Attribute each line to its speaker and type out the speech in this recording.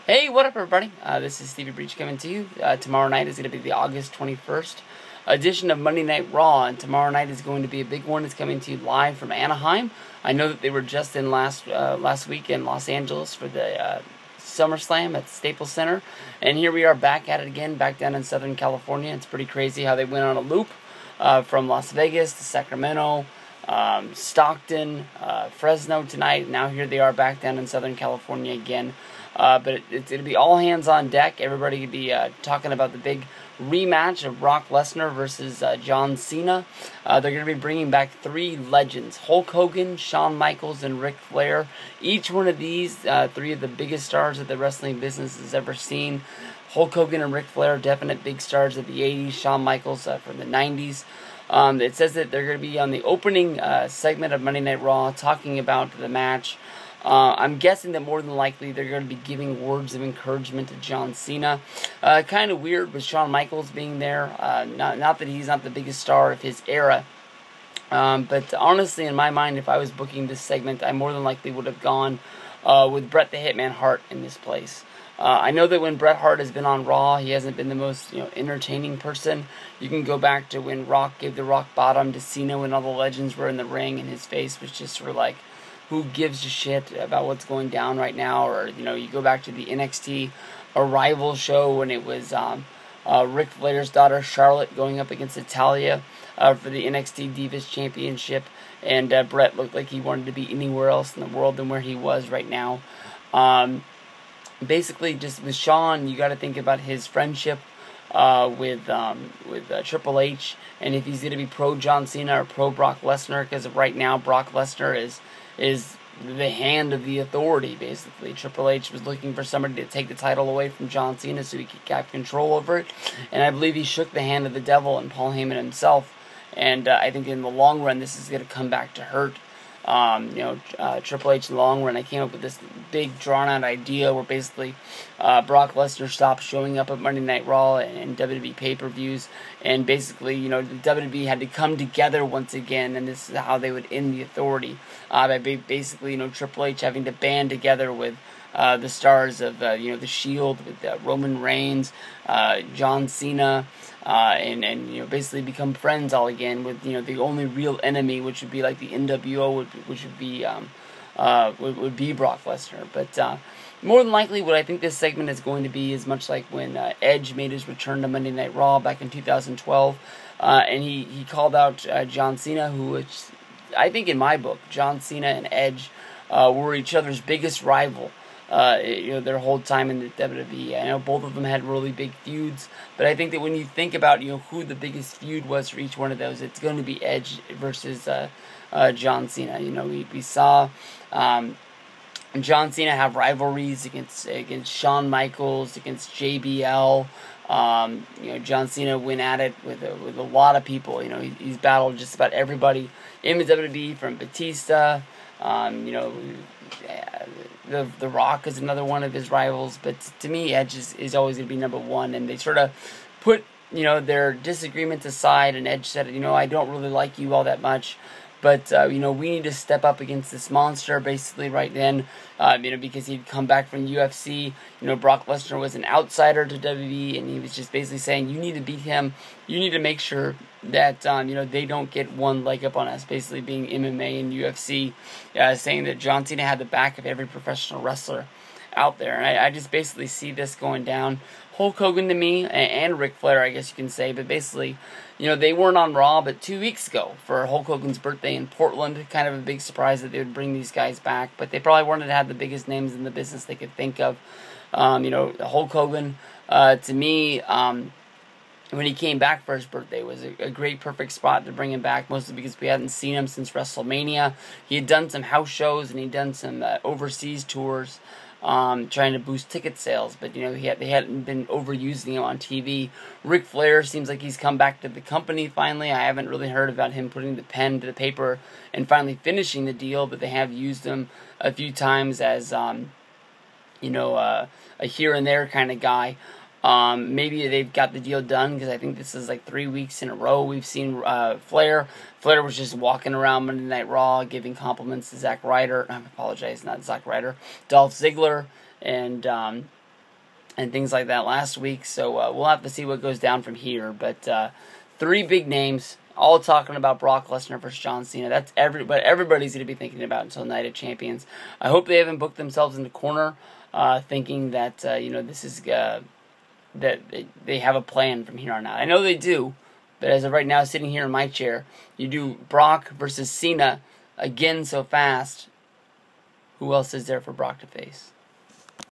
Speaker 1: Hey, what up, everybody? This is Stevie Breach coming to you. Tomorrow night is going to be the August 21st edition of Monday Night Raw, and tomorrow night is going to be a big one. It's coming to you live from Anaheim. I know that they were just in last week in Los Angeles for the SummerSlam at the Staples Center, and here we are back at it again, back down in Southern California. It's pretty crazy how they went on a loop from Las Vegas to Sacramento, Stockton, Fresno tonight. Now here they are back down in Southern California again. But it'll be all hands on deck. Everybody will be talking about the big rematch of Brock Lesnar versus John Cena. They're going to be bringing back three legends: Hulk Hogan, Shawn Michaels, and Ric Flair. Each one of these, three of the biggest stars that the wrestling business has ever seen. Hulk Hogan and Ric Flair, definite big stars of the 80s. Shawn Michaels from the 90s. It says that they're going to be on the opening segment of Monday Night Raw talking about the match. I'm guessing that more than likely they're going to be giving words of encouragement to John Cena. Kind of weird with Shawn Michaels being there. Not that he's not the biggest star of his era. But honestly, in my mind, if I was booking this segment, I more than likely would have gone with Bret the Hitman Hart in this place. I know that when Bret Hart has been on Raw, he hasn't been the most entertaining person. You can go back to when Rock gave the rock bottom to Cena when all the legends were in the ring, and his face was just sort of like, who gives a shit about what's going down right now? Or, you go back to the NXT Arrival show when it was Ric Flair's daughter Charlotte going up against Natalya for the NXT Divas Championship, and Bret looked like he wanted to be anywhere else in the world than where he was right now. Basically, just with Shawn, you got to think about his friendship with Triple H, and if he's going to be pro John Cena or pro Brock Lesnar, because right now Brock Lesnar is the hand of the authority, basically. Triple H was looking for somebody to take the title away from John Cena so he could have control over it, and I believe he shook the hand of the devil and Paul Heyman himself, and I think in the long run this is going to come back to hurt Triple H in the long run. I came up with this big drawn-out idea where basically Brock Lesnar stopped showing up at Monday Night Raw and WWE pay-per-views, and basically, the WWE had to come together once again, and this is how they would end the authority. By basically, Triple H having to band together with the stars of, The Shield, with Roman Reigns, John Cena, and basically become friends all again with, the only real enemy, which would be like the NWO, which would be Brock Lesnar. But more than likely, what I think this segment is going to be is much like when Edge made his return to Monday Night Raw back in 2012, and he called out John Cena, which I think in my book, John Cena and Edge were each other's biggest rival. Their whole time in the WWE. I know both of them had really big feuds, but I think that when you think about, who the biggest feud was for each one of those, it's going to be Edge versus John Cena. We saw John Cena have rivalries against Shawn Michaels, against JBL. John Cena went at it with a lot of people. He's battled just about everybody in the WWE, from Batista. The Rock is another one of his rivals, but to me, Edge is always going to be number one, and they sort of put, their disagreements aside, and Edge said, I don't really like you all that much, but, we need to step up against this monster, basically, right then, because he'd come back from UFC. Brock Lesnar was an outsider to WWE, and he was just basically saying, you need to beat him, you need to make sure that, they don't get one leg up on us, basically being MMA and UFC, saying that John Cena had the back of every professional wrestler out there. And I just basically see this going down. Hulk Hogan to me, and Ric Flair, I guess you can say, but basically, they weren't on Raw but 2 weeks ago for Hulk Hogan's birthday in Portland. Kind of a big surprise that they would bring these guys back, but they probably wanted to have the biggest names in the business they could think of. Hulk Hogan, to me, when he came back for his birthday, was a great, perfect spot to bring him back, mostly because we hadn't seen him since WrestleMania. He had done some house shows, and he'd done some overseas tours, trying to boost ticket sales, but they hadn't been overusing him on TV. Ric Flair seems like he's come back to the company finally. I haven't really heard about him putting the pen to the paper and finally finishing the deal, but they have used him a few times as a here and there kind of guy. Maybe they've got the deal done, because I think this is like 3 weeks in a row we've seen Flair. Flair was just walking around Monday Night Raw giving compliments to Zack Ryder. I apologize, not Zack Ryder. Dolph Ziggler and and things like that last week. So we'll have to see what goes down from here. But 3 big names, all talking about Brock Lesnar versus John Cena. That's what everybody's going to be thinking about until Night of Champions. I hope they haven't booked themselves in the corner, thinking that this is that they have a plan from here on out. I know they do, but as of right now, sitting here in my chair, you do Brock versus Cena again so fast. Who else is there for Brock to face?